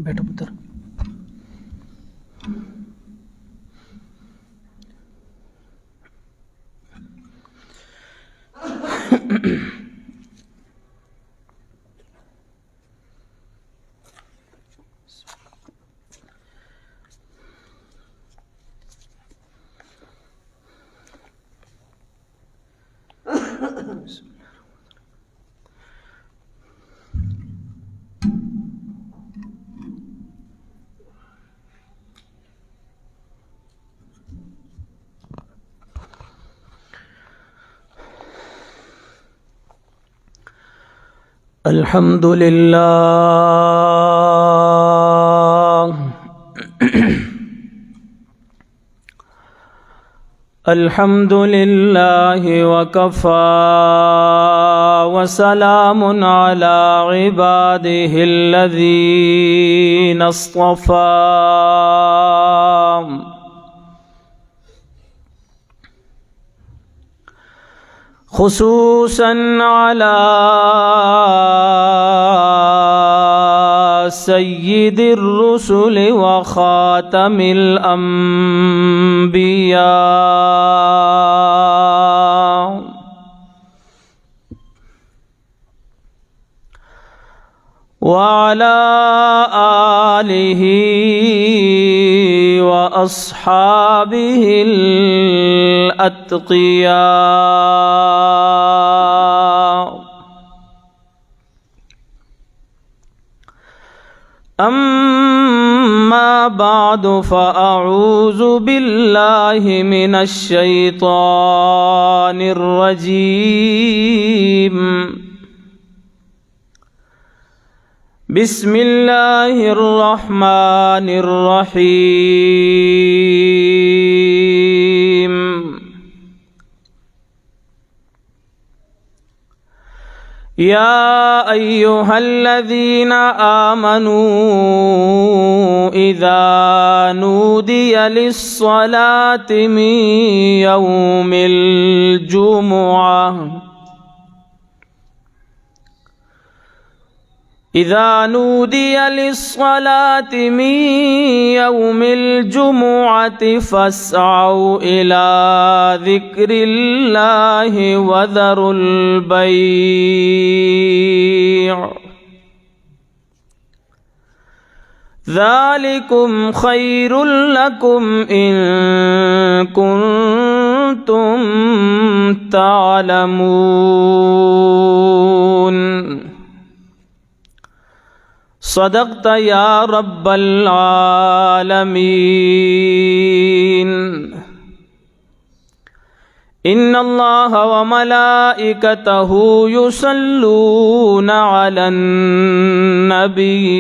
بیٹھو پتر. الحمد لله الحمد لله وكفى وسلام على عباده الذين اصطفى خصوصا على سيد الرسل وخاتم الأنبياء وعلى آله وأصحابه الأتقياء أما بعد فأعوذ بالله من الشيطان الرجيم بسم الله الرحمن الرحيم يا أيها الذين آمنوا إذا نودي للصلاة من يوم الجمعة إذا نودي للصلاة من يوم الجمعة فاسعوا إلى ذكر الله وذروا البيع ذلكم خير لكم إن كنتم تعلمون صدقت يا رب العالمين إن الله وملائكته يصلون على النبي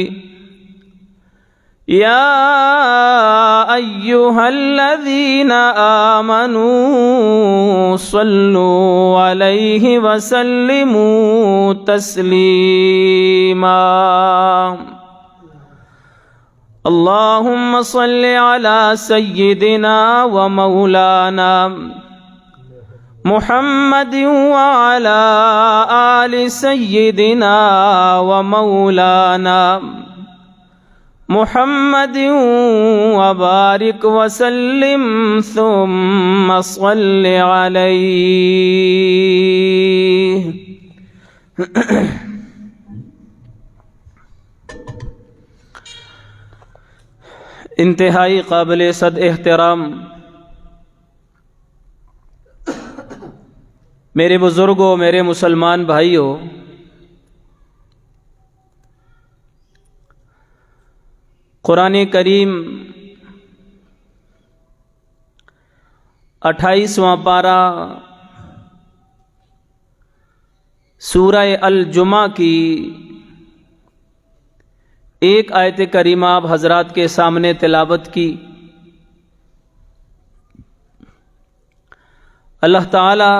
يا أيها الذين آمنوا صلوا عليه وسلموا تسليما اللهم صل على سيدنا ومولانا محمد وعلى آل سيدنا ومولانا محمد وبارك وسلم ثم صل عليه انتہائی قابل صد احترام میرے بزرگوں، میرے مسلمان بھائیوں، قرآن کریم 28واں پارہ سورہ الجمعہ کی ایک آیت کریمہ آپ حضرات کے سامنے تلاوت کی۔ اللہ تعالی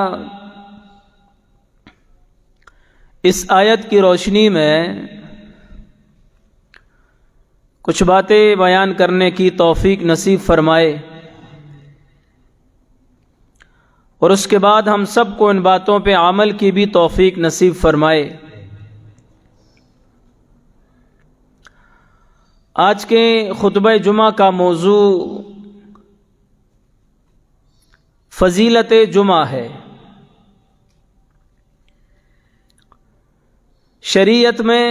اس آیت کی روشنی میں کچھ باتیں بیان کرنے کی توفیق نصیب فرمائے، اور اس کے بعد ہم سب کو ان باتوں پہ عمل کی بھی توفیق نصیب فرمائے۔ آج کے خطبہ جمعہ کا موضوع فضیلت جمعہ ہے۔ شریعت میں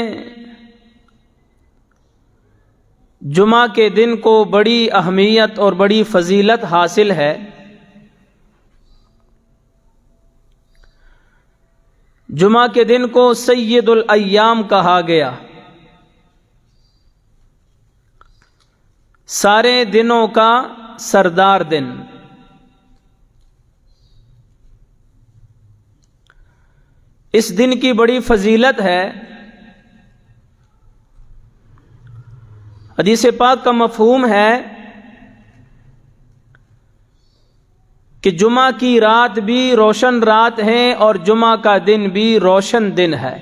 جمعہ کے دن کو بڑی اہمیت اور بڑی فضیلت حاصل ہے۔ جمعہ کے دن کو سید الایام کہا گیا۔ سارے دنوں کا سردار دن۔ اس دن کی بڑی فضیلت ہے۔ حدیث پاک کا مفہوم ہے کہ جمعہ کی رات بھی روشن رات ہے اور جمعہ کا دن بھی روشن دن ہے۔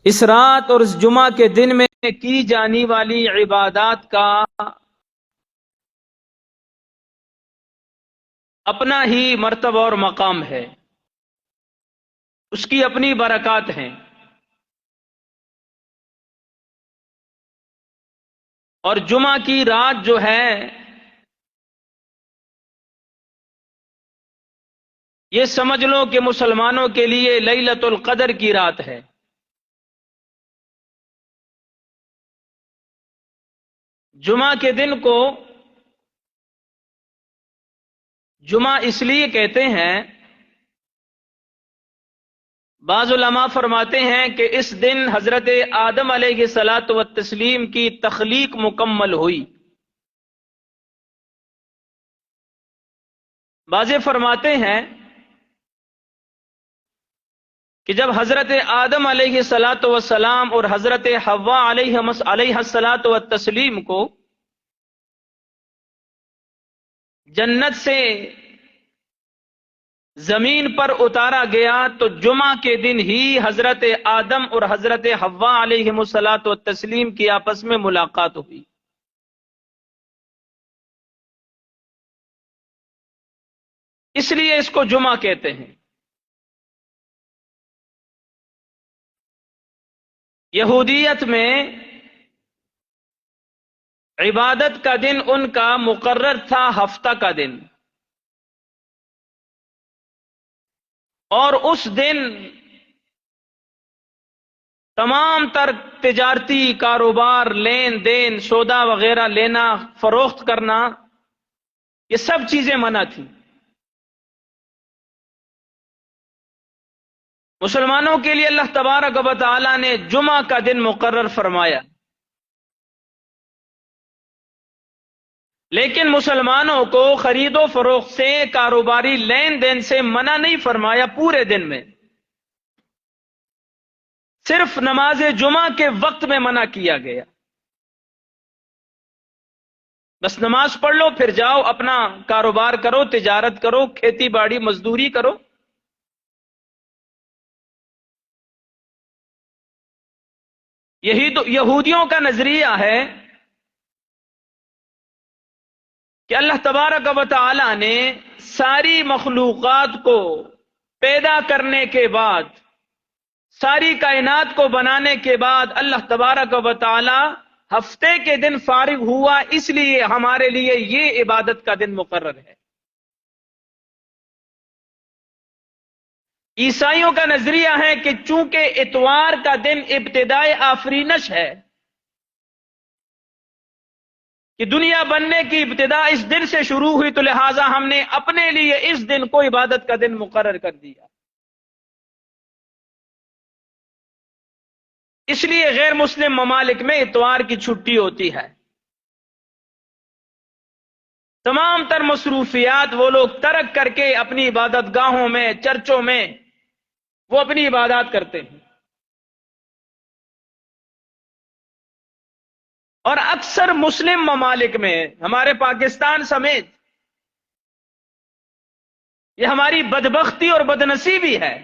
اس رات اور اس جمعہ کے دن میں کی جانے والی عبادات کا اپنا ہی مرتبہ اور مقام ہے، اس کی اپنی برکات ہیں۔ اور جمعہ کی رات جو ہے یہ سمجھ لو کہ مسلمانوں کے لیے لیلۃ القدر کی رات ہے۔ جمعہ کے دن کو جمعہ اس لیے کہتے ہیں، بعض علماء فرماتے ہیں کہ اس دن حضرت آدم علیہ الصلاۃ والتسلیم کی تخلیق مکمل ہوئی۔ بعض فرماتے ہیں کہ جب حضرت آدم علیہ الصلاۃ والسلام اور حضرت حوا علیہ الصلاۃ والتسلیم کو جنت سے زمین پر اتارا گیا تو جمعہ کے دن ہی حضرت آدم اور حضرت حوا علیہ الصلاۃ والتسلیم کی آپس میں ملاقات ہوئی۔ اس لیے اس کو جمعہ کہتے ہیں۔ یہودیت میں عبادت کا دن ان کا مقرر تھا ہفتہ کا دن، اور اس دن تمام تر تجارتی کاروبار، لین دین، سودا وغیرہ لینا فروخت کرنا، یہ سب چیزیں منع تھیں۔ مسلمانوں کے لیے اللہ تبارک و تعالی نے جمعہ کا دن مقرر فرمایا، لیکن مسلمانوں کو خرید و فروخت سے، کاروباری لین دین سے منع نہیں فرمایا پورے دن میں، صرف نماز جمعہ کے وقت میں منع کیا گیا۔ بس نماز پڑھ لو، پھر جاؤ اپنا کاروبار کرو، تجارت کرو، کھیتی باڑی مزدوری کرو۔ یہی تو یہودیوں کا نظریہ ہے کہ اللہ تبارک و تعالی نے ساری مخلوقات کو پیدا کرنے کے بعد، ساری کائنات کو بنانے کے بعد اللہ تبارک و تعالی ہفتے کے دن فارغ ہوا، اس لیے ہمارے لیے یہ عبادت کا دن مقرر ہے۔ عیسائیوں کا نظریہ ہے کہ چونکہ اتوار کا دن ابتدائے آفرینش ہے، کہ دنیا بننے کی ابتدا اس دن سے شروع ہوئی، تو لہٰذا ہم نے اپنے لیے اس دن کو عبادت کا دن مقرر کر دیا۔ اس لیے غیر مسلم ممالک میں اتوار کی چھٹی ہوتی ہے۔ تمام تر مصروفیات وہ لوگ ترک کر کے اپنی عبادت گاہوں میں، چرچوں میں وہ اپنی عبادات کرتے ہیں۔ اور اکثر مسلم ممالک میں، ہمارے پاکستان سمیت، یہ ہماری بدبختی اور بدنصیبی ہے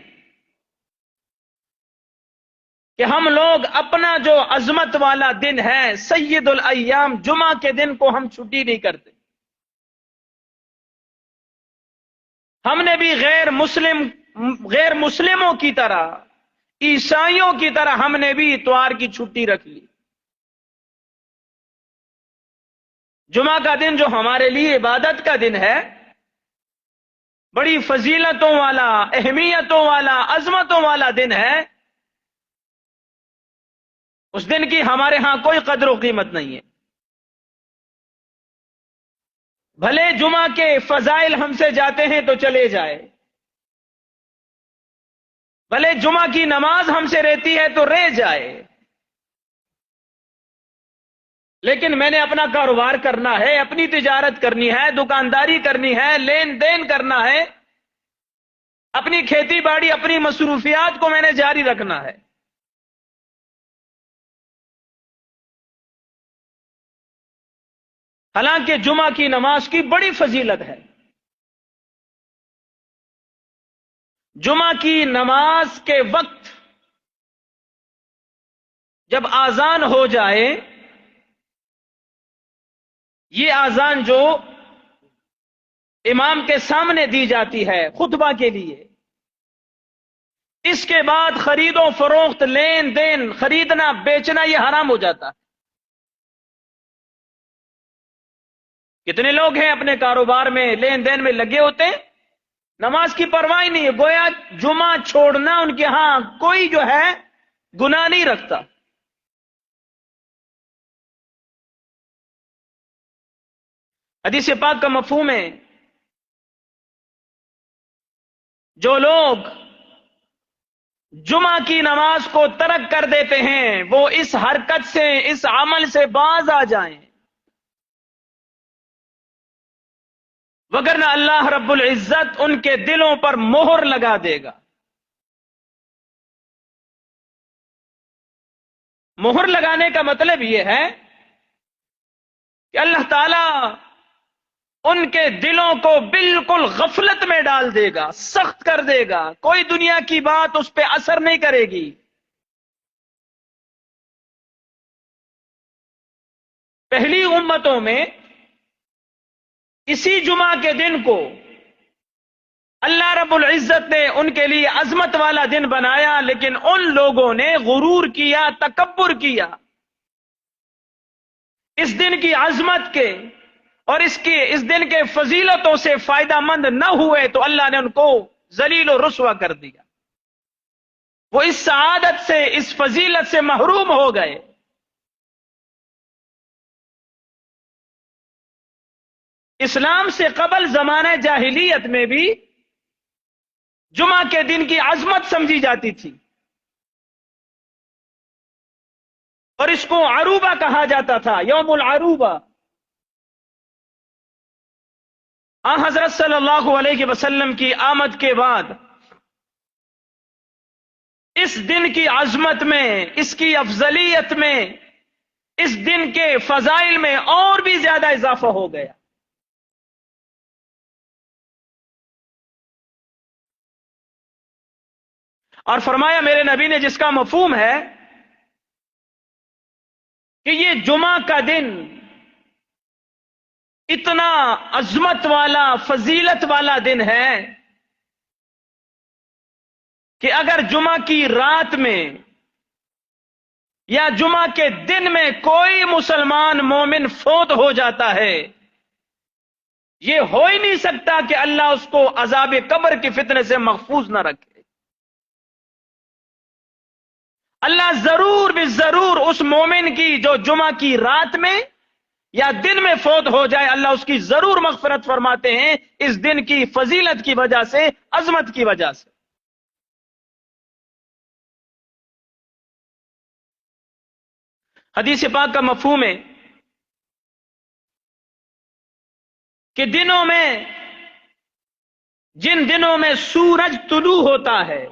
کہ ہم لوگ اپنا جو عظمت والا دن ہے سید الایام جمعہ کے دن کو ہم چھٹی نہیں کرتے۔ ہم نے بھی غیر مسلموں کی طرح عیسائیوں کی طرح ہم نے بھی اتوار کی چھٹی رکھ لی۔ جمعہ کا دن جو ہمارے لیے عبادت کا دن ہے، بڑی فضیلتوں والا، اہمیتوں والا، عظمتوں والا دن ہے، اس دن کی ہمارے ہاں کوئی قدر و قیمت نہیں ہے۔ بھلے جمعہ کے فضائل ہم سے جاتے ہیں تو چلے جائے، بھلے جمعہ کی نماز ہم سے رہتی ہے تو رہ جائے، لیکن میں نے اپنا کاروبار کرنا ہے، اپنی تجارت کرنی ہے، دکانداری کرنی ہے، لین دین کرنا ہے، اپنی کھیتی باڑی، اپنی مصروفیات کو میں نے جاری رکھنا ہے۔ حالانکہ جمعہ کی نماز کی بڑی فضیلت ہے۔ جمعہ کی نماز کے وقت جب آذان ہو جائے، یہ آذان جو امام کے سامنے دی جاتی ہے خطبہ کے لیے، اس کے بعد خرید و فروخت، لین دین، خریدنا بیچنا یہ حرام ہو جاتا ہے۔ کتنے لوگ ہیں اپنے کاروبار میں، لین دین میں لگے ہوتے ہیں، نماز کی پرواہ نہیں ہے، گویا جمعہ چھوڑنا ان کے ہاں کوئی جو ہے گناہ نہیں رکھتا۔ حدیث پاک کا مفہوم ہے، جو لوگ جمعہ کی نماز کو ترک کر دیتے ہیں وہ اس حرکت سے، اس عمل سے باز آ جائیں، وگرنہ اللہ رب العزت ان کے دلوں پر مہر لگا دے گا۔ مہر لگانے کا مطلب یہ ہے کہ اللہ تعالی ان کے دلوں کو بالکل غفلت میں ڈال دے گا، سخت کر دے گا، کوئی دنیا کی بات اس پہ اثر نہیں کرے گی۔ پہلی امتوں میں اسی جمعہ کے دن کو اللہ رب العزت نے ان کے لیے عظمت والا دن بنایا، لیکن ان لوگوں نے غرور کیا، تکبر کیا، اس دن کی عظمت کے اور اس دن کے فضیلتوں سے فائدہ مند نہ ہوئے تو اللہ نے ان کو ذلیل و رسوا کر دیا، وہ اس سعادت سے، اس فضیلت سے محروم ہو گئے۔ اسلام سے قبل زمانہ جاہلیت میں بھی جمعہ کے دن کی عظمت سمجھی جاتی تھی، اور اس کو عروبہ کہا جاتا تھا، یوم العروبہ۔ حضرت صلی اللہ علیہ وسلم کی آمد کے بعد اس دن کی عظمت میں، اس کی افضلیت میں، اس دن کے فضائل میں اور بھی زیادہ اضافہ ہو گیا۔ اور فرمایا میرے نبی نے، جس کا مفہوم ہے کہ یہ جمعہ کا دن اتنا عظمت والا، فضیلت والا دن ہے کہ اگر جمعہ کی رات میں یا جمعہ کے دن میں کوئی مسلمان مومن فوت ہو جاتا ہے، یہ ہو ہی نہیں سکتا کہ اللہ اس کو عذاب قبر کی فتنے سے محفوظ نہ رکھے۔ اللہ ضرور بھی ضرور اس مومن کی جو جمعہ کی رات میں یا دن میں فوت ہو جائے، اللہ اس کی ضرور مغفرت فرماتے ہیں، اس دن کی فضیلت کی وجہ سے، عظمت کی وجہ سے۔ حدیث پاک کا مفہوم ہے کہ دنوں میں، جن دنوں میں سورج طلوع ہوتا ہے،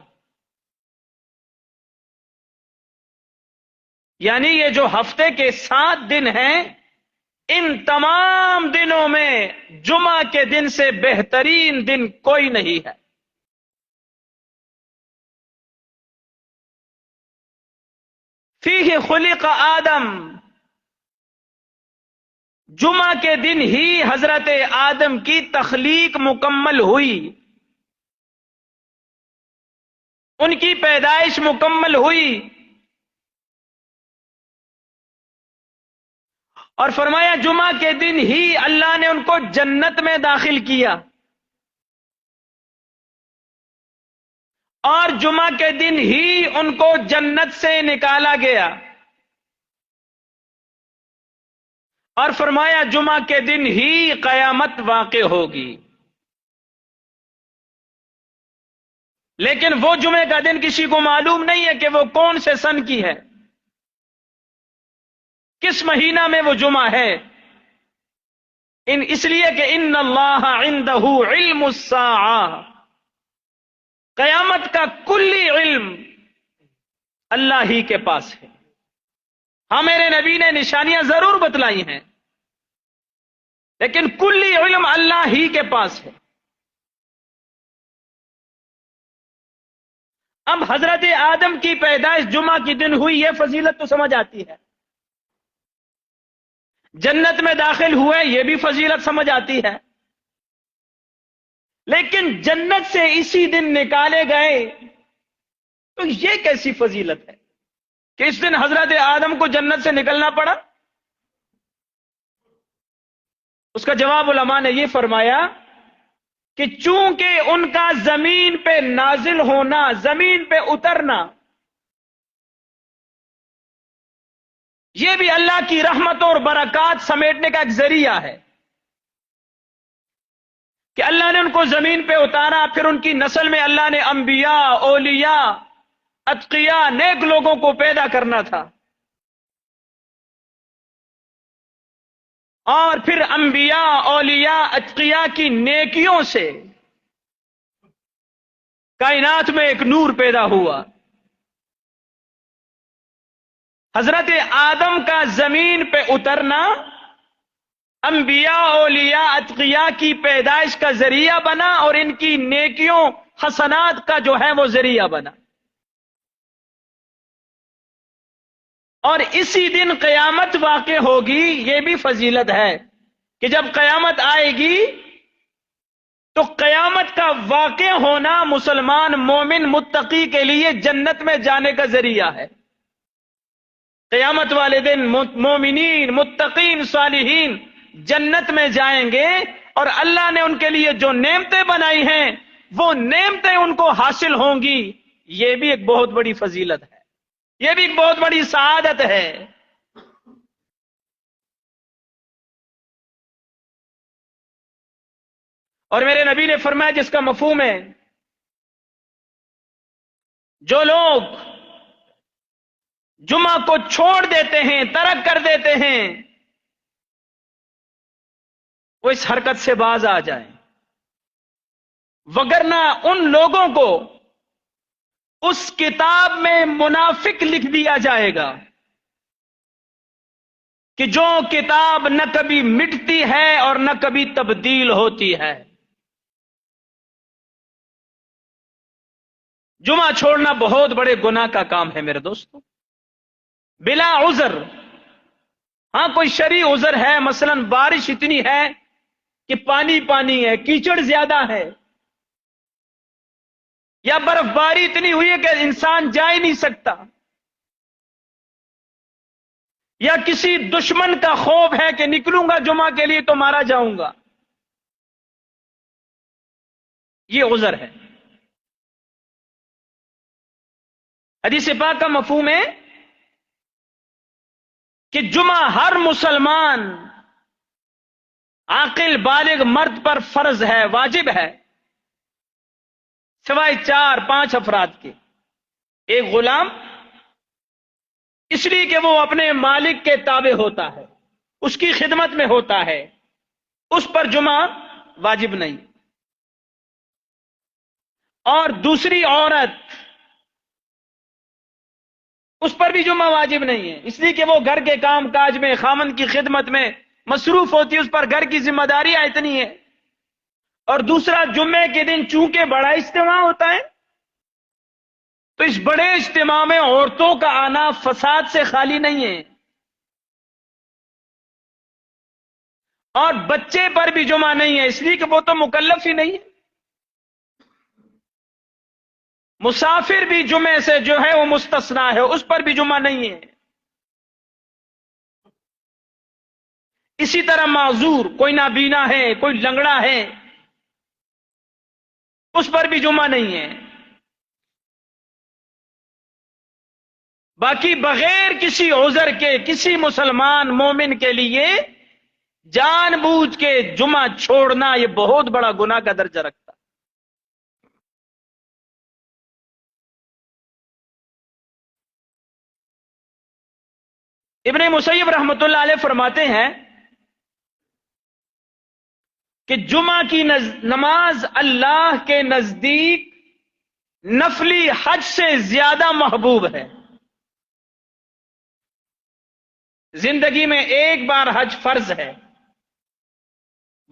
یعنی یہ جو ہفتے کے 7 دن ہیں، ان تمام دنوں میں جمعہ کے دن سے بہترین دن کوئی نہیں ہے۔ فیہ خلق آدم، جمعہ کے دن ہی حضرت آدم کی تخلیق مکمل ہوئی۔ ان کی پیدائش مکمل ہوئی اور فرمایا جمعہ کے دن ہی اللہ نے ان کو جنت میں داخل کیا، اور جمعہ کے دن ہی ان کو جنت سے نکالا گیا، اور فرمایا جمعہ کے دن ہی قیامت واقع ہوگی۔ لیکن وہ جمعے کا دن کسی کو معلوم نہیں ہے کہ وہ کون سے سن کی ہے، کس مہینہ میں وہ جمعہ ہے، اس لیے کہ ان اللہ عندہ علم الساعہ، قیامت کا کلی علم اللہ ہی کے پاس ہے۔ ہاں میرے نبی نے نشانیاں ضرور بتلائی ہیں، لیکن کلی علم اللہ ہی کے پاس ہے۔ اب حضرت آدم کی پیدائش جمعہ کی دن ہوئی، یہ فضیلت تو سمجھ آتی ہے۔ جنت میں داخل ہوئے، یہ بھی فضیلت سمجھ آتی ہے۔ لیکن جنت سے اسی دن نکالے گئے، تو یہ کیسی فضیلت ہے کہ اس دن حضرت آدم کو جنت سے نکلنا پڑا؟ اس کا جواب علماء نے یہ فرمایا کہ چونکہ ان کا زمین پہ نازل ہونا، زمین پہ اترنا، یہ بھی اللہ کی رحمت اور برکات سمیٹنے کا ایک ذریعہ ہے کہ اللہ نے ان کو زمین پہ اتارا، پھر ان کی نسل میں اللہ نے انبیاء، اولیاء، اتقیاء، نیک لوگوں کو پیدا کرنا تھا، اور پھر انبیاء، اولیاء، اتقیاء کی نیکیوں سے کائنات میں ایک نور پیدا ہوا۔ حضرت آدم کا زمین پہ اترنا انبیاء، اولیاء، اتقیاء کی پیدائش کا ذریعہ بنا، اور ان کی نیکیوں، حسنات کا جو ہے وہ ذریعہ بنا۔ اور اسی دن قیامت واقع ہوگی، یہ بھی فضیلت ہے کہ جب قیامت آئے گی تو قیامت کا واقع ہونا مسلمان، مومن، متقی کے لیے جنت میں جانے کا ذریعہ ہے۔ قیامت والے دن مومنین، متقین، صالحین جنت میں جائیں گے، اور اللہ نے ان کے لیے جو نعمتیں بنائی ہیں وہ نعمتیں ان کو حاصل ہوں گی۔ یہ بھی ایک بہت بڑی فضیلت ہے، یہ بھی ایک بہت بڑی سعادت ہے۔ اور میرے نبی نے فرمایا، جس کا مفہوم ہے جو لوگ جمعہ کو چھوڑ دیتے ہیں، ترک کر دیتے ہیں، وہ اس حرکت سے باز آ جائیں، وگرنہ ان لوگوں کو اس کتاب میں منافق لکھ دیا جائے گا کہ جو کتاب نہ کبھی مٹتی ہے اور نہ کبھی تبدیل ہوتی ہے۔ جمعہ چھوڑنا بہت بڑے گناہ کا کام ہے میرے دوستو، بلا عذر۔ ہاں کوئی شرعی عذر ہے، مثلا بارش اتنی ہے کہ پانی پانی ہے، کیچڑ زیادہ ہے، یا برف باری اتنی ہوئی ہے کہ انسان جا ہی نہیں سکتا، یا کسی دشمن کا خوف ہے کہ نکلوں گا جمعہ کے لیے تو مارا جاؤں گا، یہ عذر ہے۔ حدیث پاک کا مفہوم ہے کہ جمعہ ہر مسلمان عاقل بالغ مرد پر فرض ہے، واجب ہے، سوائے 4-5 افراد کے۔ ایک غلام، اس لیے کہ وہ اپنے مالک کے تابع ہوتا ہے، اس کی خدمت میں ہوتا ہے، اس پر جمعہ واجب نہیں۔ اور دوسری عورت، اس پر بھی جمعہ واجب نہیں ہے، اس لیے کہ وہ گھر کے کام کاج میں، خامن کی خدمت میں مصروف ہوتی ہے، اس پر گھر کی ذمہ داریاں اتنی ہیں۔ اور دوسرا، جمعے کے دن چونکہ بڑا اجتماع ہوتا ہے، تو اس بڑے اجتماع میں عورتوں کا آنا فساد سے خالی نہیں ہے، اور بچے پر بھی جمعہ نہیں ہے، اس لیے کہ وہ تو مکلف ہی نہیں ہے۔ مسافر بھی جمعے سے جو ہے وہ مستثنا ہے، اس پر بھی جمعہ نہیں ہے۔ اسی طرح معذور، کوئی نابینا ہے، کوئی لنگڑا ہے، اس پر بھی جمعہ نہیں ہے۔ باقی بغیر کسی عذر کے کسی مسلمان مومن کے لیے جان بوجھ کے جمعہ چھوڑنا یہ بہت بڑا گناہ کا درجہ رکھتا ہے۔ ابن مسیب رحمت اللہ علیہ فرماتے ہیں کہ جمعہ کی نماز اللہ کے نزدیک نفلی حج سے زیادہ محبوب ہے۔ زندگی میں ایک بار حج فرض ہے،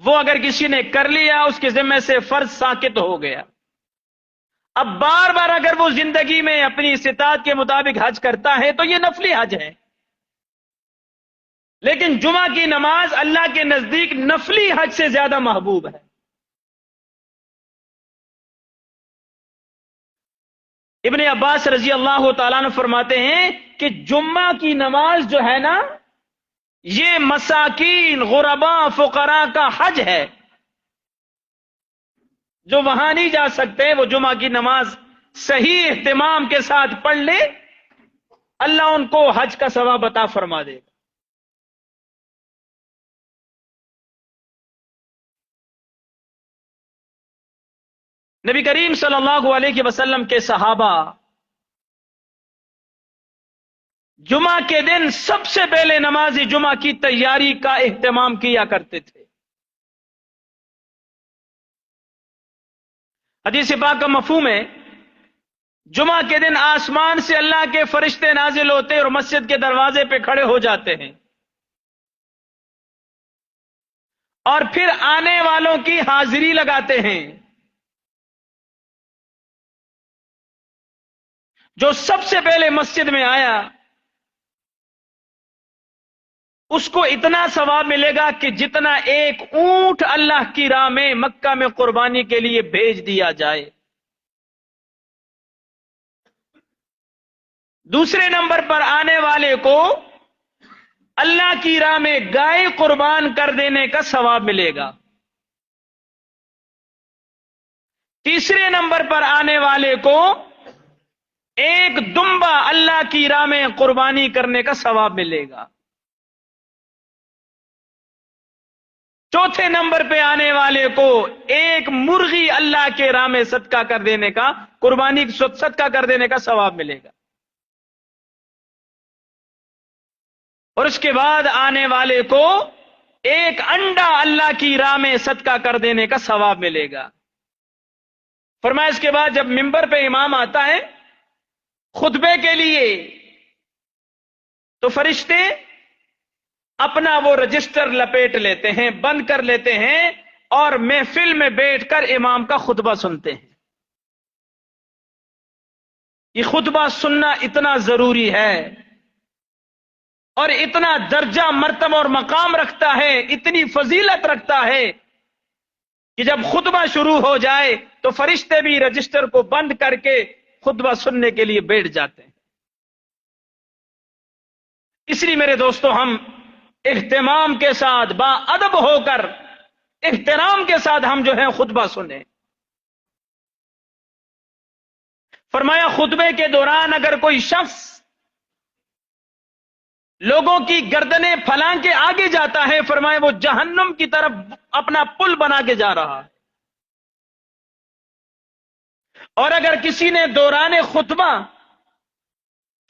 وہ اگر کسی نے کر لیا اس کے ذمہ سے فرض ساقط ہو گیا۔ اب بار بار اگر وہ زندگی میں اپنی استطاعت کے مطابق حج کرتا ہے تو یہ نفلی حج ہے، لیکن جمعہ کی نماز اللہ کے نزدیک نفلی حج سے زیادہ محبوب ہے۔ ابن عباس رضی اللہ تعالیٰ عنہ فرماتے ہیں کہ جمعہ کی نماز جو ہے نا، یہ مساکین، غرباء، فقراء کا حج ہے۔ جو وہاں نہیں جا سکتے وہ جمعہ کی نماز صحیح اہتمام کے ساتھ پڑھ لے، اللہ ان کو حج کا ثواب عطا فرما دے گا۔ نبی کریم صلی اللہ علیہ وسلم کے صحابہ جمعہ کے دن سب سے پہلے نماز جمعہ کی تیاری کا اہتمام کیا کرتے تھے۔ حدیث پاک کا مفہوم ہے، جمعہ کے دن آسمان سے اللہ کے فرشتے نازل ہوتے اور مسجد کے دروازے پہ کھڑے ہو جاتے ہیں، اور پھر آنے والوں کی حاضری لگاتے ہیں۔ جو سب سے پہلے مسجد میں آیا اس کو اتنا ثواب ملے گا کہ جتنا ایک اونٹ اللہ کی راہ میں مکہ میں قربانی کے لیے بھیج دیا جائے۔ دوسرے نمبر پر آنے والے کو اللہ کی راہ میں گائے قربان کر دینے کا ثواب ملے گا۔ تیسرے نمبر پر آنے والے کو ایک دمبا اللہ کی راہ میں قربانی کرنے کا ثواب ملے گا۔ چوتھے نمبر پہ آنے والے کو ایک مرغی اللہ کے راہ میں صدقہ کر دینے کا، قربانی صدقہ کر دینے کا ثواب ملے گا۔ اور اس کے بعد آنے والے کو ایک انڈا اللہ کی راہ میں صدقہ کر دینے کا ثواب ملے گا۔ فرمایا اس کے بعد جب منبر پہ امام آتا ہے خطبے کے لیے تو فرشتے اپنا وہ رجسٹر لپیٹ لیتے ہیں، بند کر لیتے ہیں، اور محفل میں بیٹھ کر امام کا خطبہ سنتے ہیں۔ یہ خطبہ سننا اتنا ضروری ہے اور اتنا درجہ، مرتبہ اور مقام رکھتا ہے، اتنی فضیلت رکھتا ہے کہ جب خطبہ شروع ہو جائے تو فرشتے بھی رجسٹر کو بند کر کے خطبہ سننے کے لیے بیٹھ جاتے ہیں۔ اس لیے میرے دوستو، ہم اہتمام کے ساتھ، با ادب ہو کر، احترام کے ساتھ ہم جو ہیں خطبہ سنیں۔ فرمایا خطبے کے دوران اگر کوئی شخص لوگوں کی گردنیں پھلا کے آگے جاتا ہے، فرمایا وہ جہنم کی طرف اپنا پل بنا کے جا رہا ہے۔ اور اگر کسی نے دوران خطبہ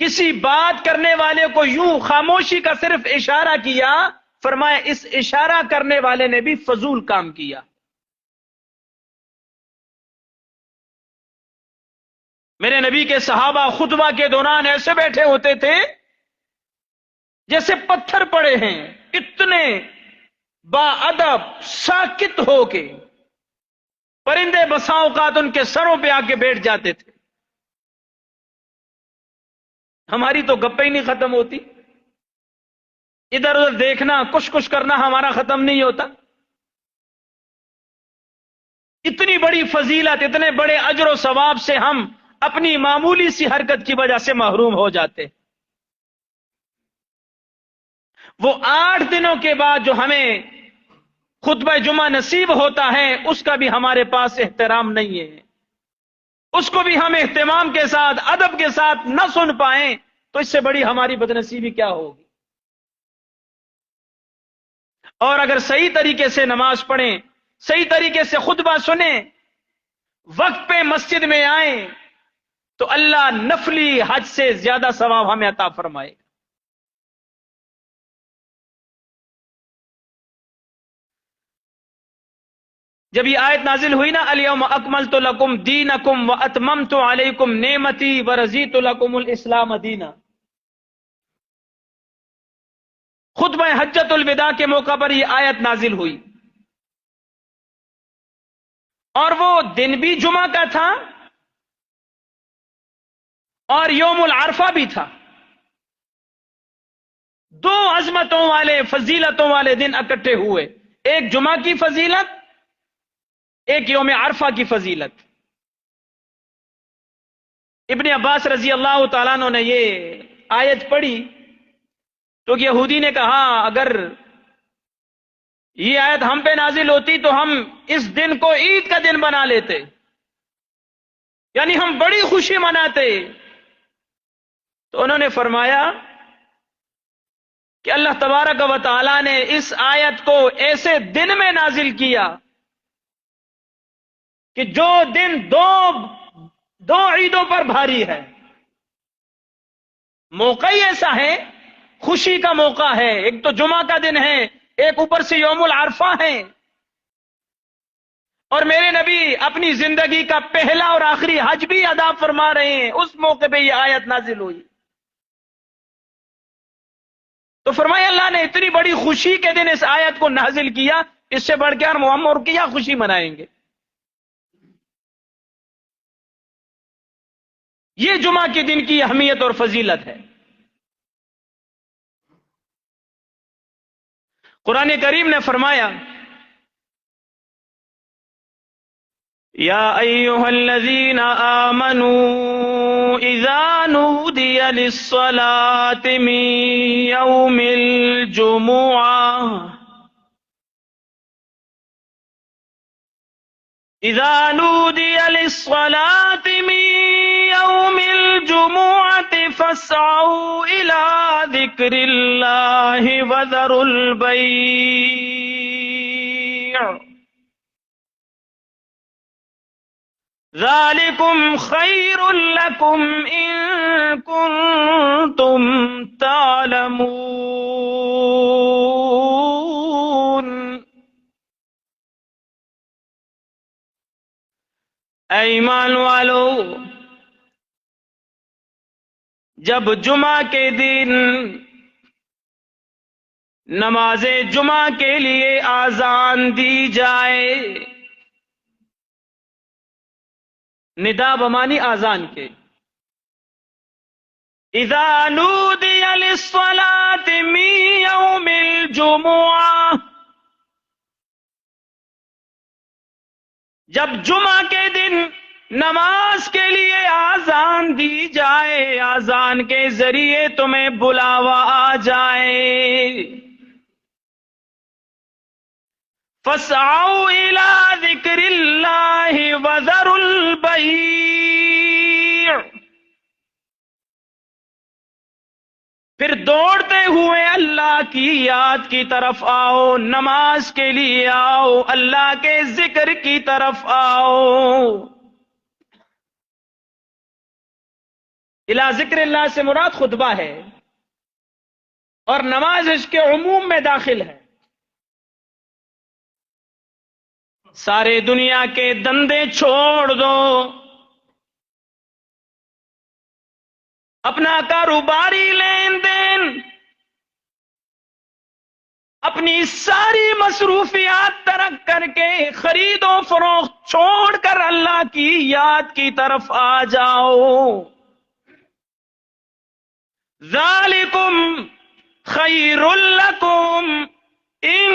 کسی بات کرنے والے کو یوں خاموشی کا صرف اشارہ کیا، فرمایا اس اشارہ کرنے والے نے بھی فضول کام کیا۔ میرے نبی کے صحابہ خطبہ کے دوران ایسے بیٹھے ہوتے تھے جیسے پتھر پڑے ہیں، اتنے با ادب ساکت ہو کے، پرندے بسا اوقات ان کے سروں پہ آ کے بیٹھ جاتے تھے۔ ہماری تو گپیں ہی نہیں ختم ہوتی، ادھر ادھر دیکھنا، کچھ کچھ کرنا ہمارا ختم نہیں ہوتا۔ اتنی بڑی فضیلت، اتنے بڑے اجر و ثواب سے ہم اپنی معمولی سی حرکت کی وجہ سے محروم ہو جاتے. وہ 8 دنوں کے بعد جو ہمیں خطبہ جمعہ نصیب ہوتا ہے اس کا بھی ہمارے پاس احترام نہیں ہے، اس کو بھی ہم اہتمام کے ساتھ ادب کے ساتھ نہ سن پائیں تو اس سے بڑی ہماری بدنصیبی کیا ہوگی. اور اگر صحیح طریقے سے نماز پڑھیں، صحیح طریقے سے خطبہ سنیں، وقت پہ مسجد میں آئیں تو اللہ نفلی حج سے زیادہ ثواب ہمیں عطا فرمائے گا. جب یہ آیت نازل ہوئی نا، الیوم اکملت لکم دینکم واتممت علیکم نعمتی ورضیت لکم الاسلام دینا، خطبہ حجۃ الوداع کے موقع پر یہ آیت نازل ہوئی. اور وہ دن بھی جمعہ کا تھا اور یوم العرفہ بھی تھا. 2 عظمتوں والے فضیلتوں والے دن اکٹھے ہوئے، ایک جمعہ کی فضیلت، ایک یوم عرفہ کی فضیلت. ابن عباس رضی اللہ تعالیٰ عنہ نے یہ آیت پڑھی تو یہودی نے کہا اگر یہ آیت ہم پہ نازل ہوتی تو ہم اس دن کو عید کا دن بنا لیتے، یعنی ہم بڑی خوشی مناتے. تو انہوں نے فرمایا کہ اللہ تبارک و تعالی نے اس آیت کو ایسے دن میں نازل کیا کہ جو دن دو عیدوں پر بھاری ہے. موقع ہی ایسا ہے، خوشی کا موقع ہے، ایک تو جمعہ کا دن ہے، ایک اوپر سے یوم العرفہ ہے. اور میرے نبی اپنی زندگی کا پہلا اور آخری حج بھی ادا فرما رہے ہیں، اس موقع پہ یہ آیت نازل ہوئی. تو فرمایا اللہ نے اتنی بڑی خوشی کے دن اس آیت کو نازل کیا، اس سے بڑھ کے ہم اور کیا خوشی منائیں گے. یہ جمعہ کے دن کی اہمیت اور فضیلت ہے. قرآن کریم نے فرمایا یا ایھا الذین آمنوا اذا نودی للصلاة من یوم الجمعہ اذا نودی للصلاة من یوم الجمعة فاسعوا الى ذکر اللہ وذروا البیع ذالکم خیر لکم ان کنتم تعلمون. اے ایمان والو، جب جمعہ کے دن نماز جمعہ کے لیے آذان دی جائے، ندا بمانی آذان کے، اذا نودی للصلاة من یوم الجمعہ، جب جمعہ کے دن نماز کے لیے آذان دی جائے، آذان کے ذریعے تمہیں بلاوا آ جائے، فَاسْعَوْا إِلَى ذِكْرِ اللَّهِ وَذَرُوا الْبَيْعَ، پھر دوڑتے ہوئے اللہ کی یاد کی طرف آؤ، نماز کے لیے آؤ، اللہ کے ذکر کی طرف آؤ. الی ذکر اللہ سے مراد خطبہ ہے اور نماز اس کے عموم میں داخل ہے. سارے دنیا کے دندے چھوڑ دو، اپنا کاروباری لین دین، اپنی ساری مصروفیات ترک کر کے، خرید و فروخت چھوڑ کر اللہ کی یاد کی طرف آ جاؤ. ذالکم خیر لکم ان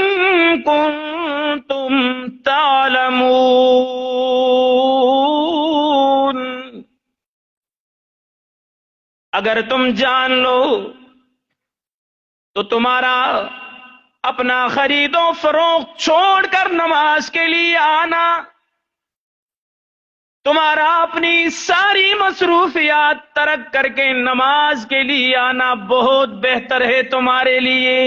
کنتم تعلمون. اگر تم جان لو تو تمہارا اپنا خرید و فروخت چھوڑ کر نماز کے لیے آنا، تمہارا اپنی ساری مصروفیات ترک کر کے نماز کے لیے آنا بہت بہتر ہے تمہارے لیے۔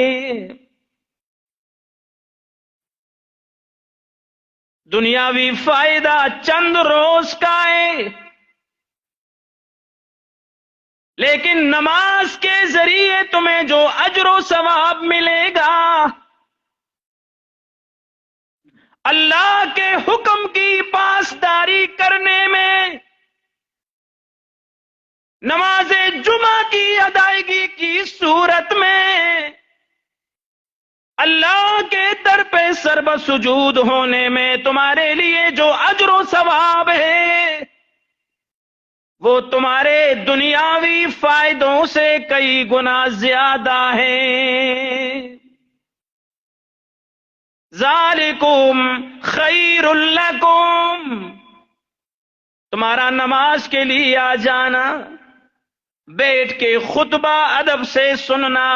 دنیاوی فائدہ چند روز کا ہے، لیکن نماز کے ذریعے تمہیں جو اجر و ثواب ملے گا، اللہ کے حکم کی پاسداری کرنے میں، نماز جمعہ کی ادائیگی کی صورت میں، اللہ کے در پہ سرب سجود ہونے میں تمہارے لیے جو اجر و ثواب ہے وہ تمہارے دنیاوی فائدوں سے کئی گنا زیادہ ہے۔ ذالکم خیر لکم، تمہارا نماز کے لیے آ جانا، بیٹھ کے خطبہ ادب سے سننا،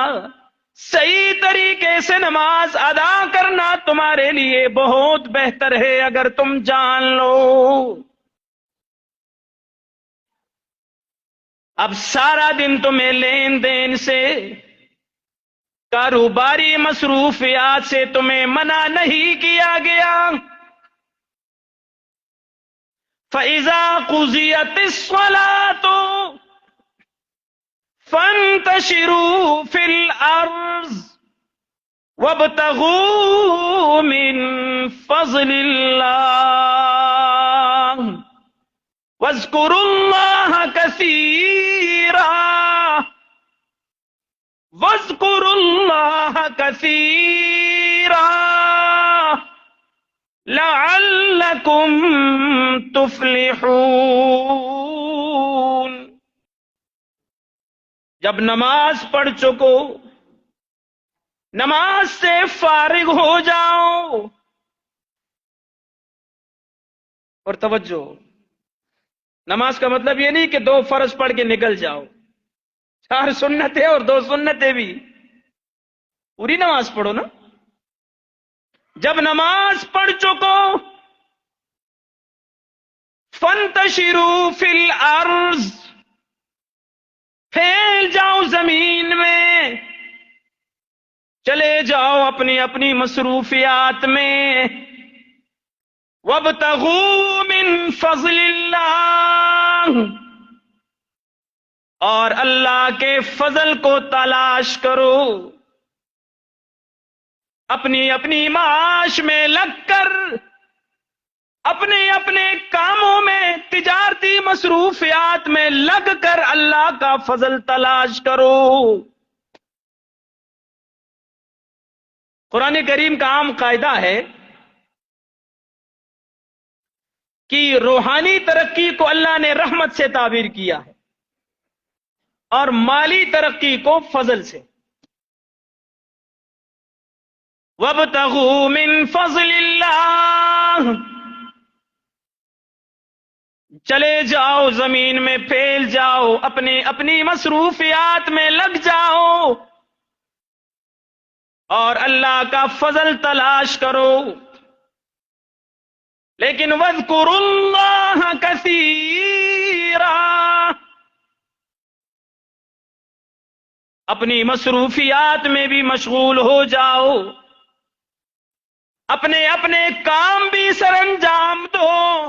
صحیح طریقے سے نماز ادا کرنا تمہارے لیے بہت بہتر ہے اگر تم جان لو۔ اب سارا دن تمہیں لین دین سے، کاروباری مصروفیات سے تمہیں منع نہیں کیا گیا۔ فَإِذَا قُضِيَتِ الصَّلَاةُ فَانتَشِرُوا فِي الْأَرْضِ وَابْتَغُوا مِن فَضْلِ اللَّهِ وَاذْكُرُوا اللَّهَ كَثِيرًا وَاذْكُرُوا اللَّهَ كَثِيرًا لَعَلَّكُمْ تُفْلِحُونَ۔ جب نماز پڑھ چکو، نماز سے فارغ ہو جاؤ، اور توجہ، نماز کا مطلب یہ نہیں کہ 2 فرض پڑھ کے نکل جاؤ، 4 سنتیں اور 2 سنتیں بھی، پوری نماز پڑھو نا۔ جب نماز پڑھ چکو، فَانتَشِرُوا فِي الْأَرْضِ، پھیل جاؤ زمین میں، چلے جاؤ اپنی اپنی مصروفیات میں، وَابْتَغُوا مِن فَضْلِ اللَّهِ، اور اللہ کے فضل کو تلاش کرو، اپنی اپنی معاش میں لگ کر، اپنے اپنے کاموں میں، تجارتی مصروفیات میں لگ کر اللہ کا فضل تلاش کرو۔ قرآن کریم کا عام قاعدہ ہے کہ روحانی ترقی کو اللہ نے رحمت سے تعبیر کیا ہے اور مالی ترقی کو فضل سے۔ وَابْتَغُوا مِن فَضْلِ اللَّهِ، چلے جاؤ زمین میں، پھیل جاؤ، اپنی مصروفیات میں لگ جاؤ اور اللہ کا فضل تلاش کرو۔ لیکن وَاذْكُرُوا اللَّهَ كَثِيرًا، اپنی مصروفیات میں بھی مشغول ہو جاؤ، اپنے اپنے کام بھی سر انجام دو،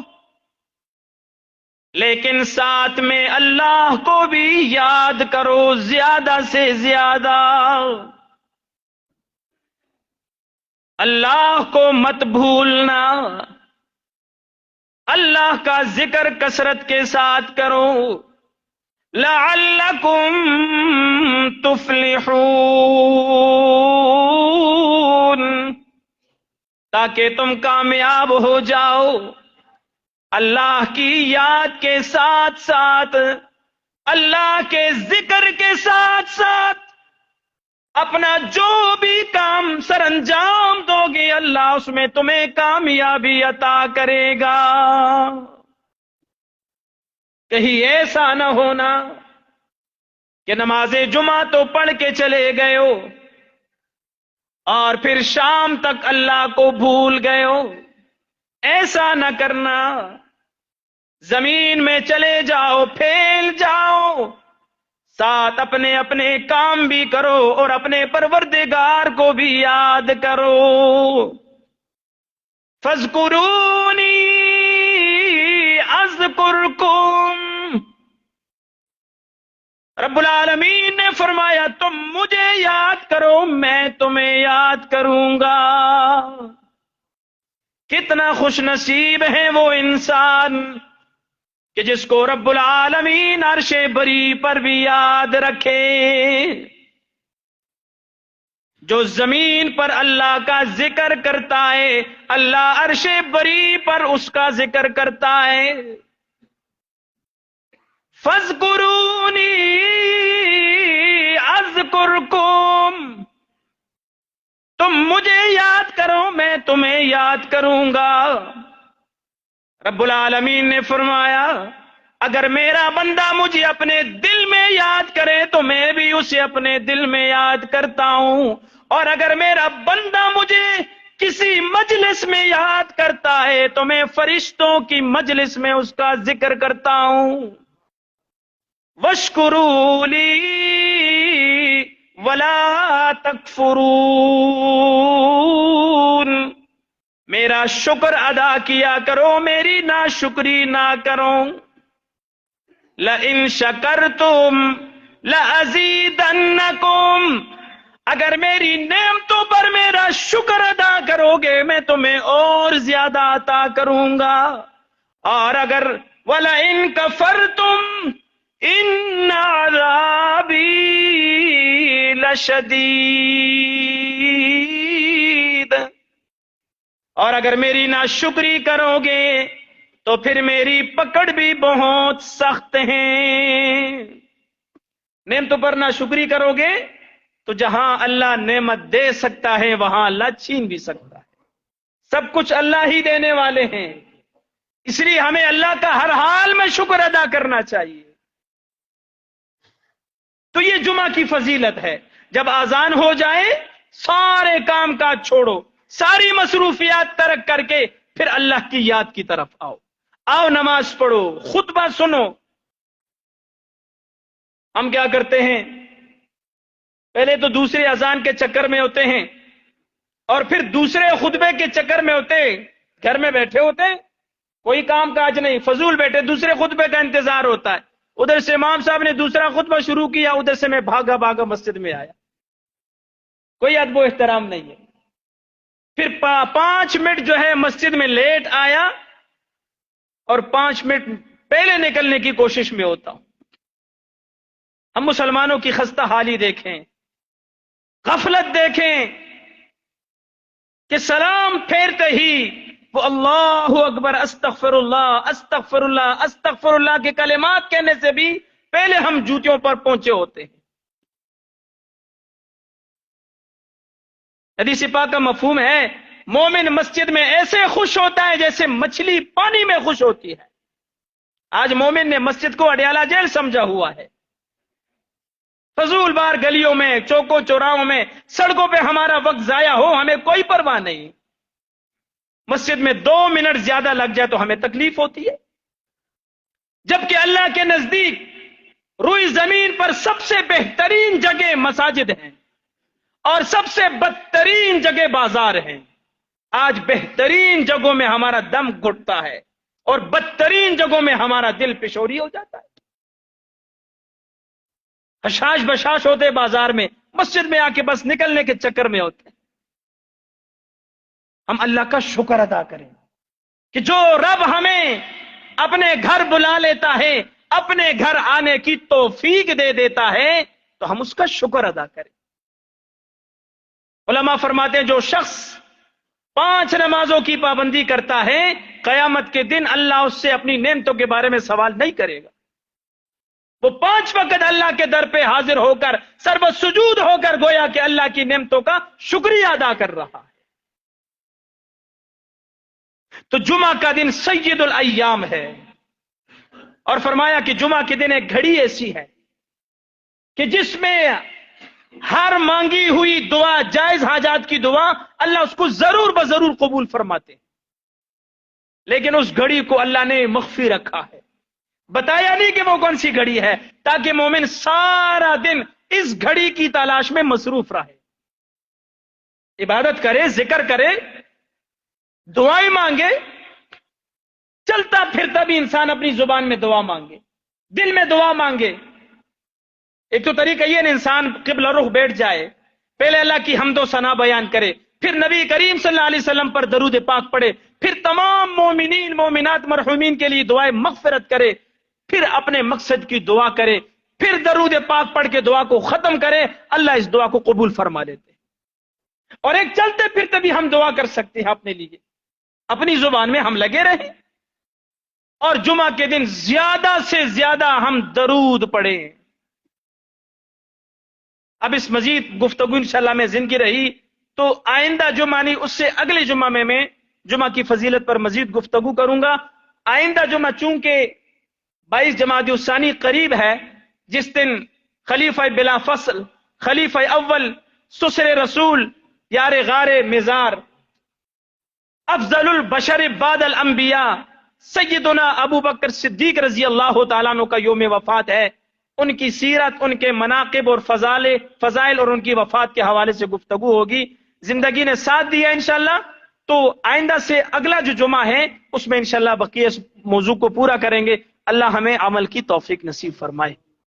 لیکن ساتھ میں اللہ کو بھی یاد کرو زیادہ سے زیادہ۔ اللہ کو مت بھولنا، اللہ کا ذکر کثرت کے ساتھ کرو، لعلکم تفلحون، تاکہ تم کامیاب ہو جاؤ۔ اللہ کی یاد کے ساتھ ساتھ، اللہ کے ذکر کے ساتھ ساتھ اپنا جو بھی کام سر انجام دو گے، اللہ اس میں تمہیں کامیابی عطا کرے گا۔ کہیں ایسا نہ ہونا کہ نماز جمعہ تو پڑھ کے چلے گئے ہو اور پھر شام تک اللہ کو بھول گئے ہو. ایسا نہ کرنا. زمین میں چلے جاؤ، پھیل جاؤ، ساتھ اپنے اپنے کام بھی کرو اور اپنے پروردگار کو بھی یاد کرو. فاذکرونی اذکرکم. رب العالمین نے فرمایا تم مجھے یاد کرو، میں تمہیں یاد کروں گا. کتنا خوش نصیب ہے وہ انسان کہ جس کو رب العالمین عرش بری پر بھی یاد رکھے. جو زمین پر اللہ کا ذکر کرتا ہے، اللہ عرش بری پر اس کا ذکر کرتا ہے. فاذکرونی اذکرکم. تم مجھے یاد کرو، میں تمہیں یاد کروں گا. رب العالمین نے فرمایا اگر میرا بندہ مجھے اپنے دل میں یاد کرے تو میں بھی اسے اپنے دل میں یاد کرتا ہوں، اور اگر میرا بندہ مجھے کسی مجلس میں یاد کرتا ہے تو میں فرشتوں کی مجلس میں اس کا ذکر کرتا ہوں. واشکروا لی ولا تکفرون. میرا شکر ادا کیا کرو، میری ناشکری نہ کرو. لئن شکرتم لازیدنکم. اگر میری نعمتوں پر میرا شکر ادا کرو گے میں تمہیں اور زیادہ عطا کروں گا. اور اگر ولئن کفرتم ان عذابی لشدید. اور اگر میری ناشکری کرو گے تو پھر میری پکڑ بھی بہت سخت ہے. نعمتوں پر ناشکری کرو گے تو جہاں اللہ نعمت دے سکتا ہے وہاں اللہ چھین بھی سکتا ہے. سب کچھ اللہ ہی دینے والے ہیں، اس لیے ہمیں اللہ کا ہر حال میں شکر ادا کرنا چاہیے. تو یہ جمعہ کی فضیلت ہے. جب اذان ہو جائے سارے کام کاج چھوڑو، ساری مصروفیات ترک کر کے پھر اللہ کی یاد کی طرف آؤ. آؤ نماز پڑھو، خطبہ سنو. ہم کیا کرتے ہیں، پہلے تو دوسرے اذان کے چکر میں ہوتے ہیں اور پھر دوسرے خطبے کے چکر میں ہوتے. گھر میں بیٹھے ہوتے ہیں، کوئی کام کاج نہیں، فضول بیٹھے، دوسرے خطبے کا انتظار ہوتا ہے. ادھر سے امام صاحب نے دوسرا خطبہ شروع کیا، ادھر سے میں بھاگا بھاگا مسجد میں آیا. کوئی ادب و احترام نہیں ہے. پھر 5 منٹ جو ہے مسجد میں لیٹ آیا اور 5 منٹ پہلے نکلنے کی کوشش میں ہوتا ہوں. ہم مسلمانوں کی خستہ حالی دیکھیں، غفلت دیکھیں کہ سلام پھیرتے ہی وہ اللہ اکبر استغفر اللہ استغفر اللہ استغفر اللہ کے کلمات کہنے سے بھی پہلے ہم جوتیوں پر پہنچے ہوتے ہیں. حدیث پاک کا مفہوم ہے مومن مسجد میں ایسے خوش ہوتا ہے جیسے مچھلی پانی میں خوش ہوتی ہے. آج مومن نے مسجد کو اڈیالہ جیل سمجھا ہوا ہے. فضول بار گلیوں میں، چوکوں چوراہوں میں، سڑکوں پہ ہمارا وقت ضائع ہو ہمیں کوئی پرواہ نہیں. مسجد میں 2 منٹ زیادہ لگ جائے تو ہمیں تکلیف ہوتی ہے، جبکہ اللہ کے نزدیک روئی زمین پر سب سے بہترین جگہ مساجد ہیں اور سب سے بدترین جگہ بازار ہیں. آج بہترین جگہوں میں ہمارا دم گھٹتا ہے اور بدترین جگہوں میں ہمارا دل پشوری ہو جاتا ہے. حشاش بشاش ہوتے بازار میں، مسجد میں آ کے بس نکلنے کے چکر میں ہوتے ہیں. ہم اللہ کا شکر ادا کریں کہ جو رب ہمیں اپنے گھر بلا لیتا ہے، اپنے گھر آنے کی توفیق دے دیتا ہے تو ہم اس کا شکر ادا کریں. علماء فرماتے ہیں جو شخص 5 نمازوں کی پابندی کرتا ہے قیامت کے دن اللہ اس سے اپنی نعمتوں کے بارے میں سوال نہیں کرے گا. وہ 5 وقت اللہ کے در پہ حاضر ہو کر سرب سجود ہو کر گویا کہ اللہ کی نعمتوں کا شکریہ ادا کر رہا ہے. تو جمعہ کا دن سید الایام ہے اور فرمایا کہ جمعہ کے دن ایک گھڑی ایسی ہے کہ جس میں ہر مانگی ہوئی دعا، جائز حاجات کی دعا، اللہ اس کو ضرور بضرور قبول فرماتے ہیں۔ لیکن اس گھڑی کو اللہ نے مخفی رکھا ہے، بتایا نہیں کہ وہ کون سی گھڑی ہے، تاکہ مومن سارا دن اس گھڑی کی تلاش میں مصروف رہے، عبادت کرے، ذکر کرے، دعائیں مانگے، چلتا پھرتا بھی انسان اپنی زبان میں دعا مانگے، دل میں دعا مانگے۔ ایک تو طریقہ یہ ہے انسان قبلہ رخ بیٹھ جائے، پہلے اللہ کی حمد و ثنا بیان کرے، پھر نبی کریم صلی اللہ علیہ وسلم پر درود پاک پڑھے، پھر تمام مومنین مومنات مرحومین کے لیے دعائیں مغفرت کرے، پھر اپنے مقصد کی دعا کرے، پھر درود پاک پڑھ کے دعا کو ختم کرے، اللہ اس دعا کو قبول فرما لیتے۔ اور ایک چلتے پھرتے بھی ہم دعا کر سکتے ہیں اپنے لیے، اپنی زبان میں ہم لگے رہیں، اور جمعہ کے دن زیادہ سے زیادہ ہم درود پڑھیں۔ اب اس مزید گفتگو انشاءاللہ میں زندگی رہی تو آئندہ جمعہ نہیں، اس سے اگلے جمعہ میں جمعہ کی فضیلت پر مزید گفتگو کروں گا۔ آئندہ جمعہ چونکہ 22 جمادی الثانی قریب ہے، جس دن خلیفہ بلا فصل، خلیفہ اول، سسر رسول، یار غار مزار، افضل البشر بعد الانبیاء، سیدنا ابو بکر صدیق رضی اللہ تعالیٰ عنہ کا یوم وفات ہے۔ ان کی سیرت، ان کے مناقب اور فضائل اور ان کی وفات کے حوالے سے گفتگو ہوگی۔ زندگی نے ساتھ دیا انشاءاللہ، تو آئندہ سے اگلا جو جمعہ ہے اس میں انشاءاللہ بقیہ اس موضوع کو پورا کریں گے۔ اللہ ہمیں عمل کی توفیق نصیب فرمائے۔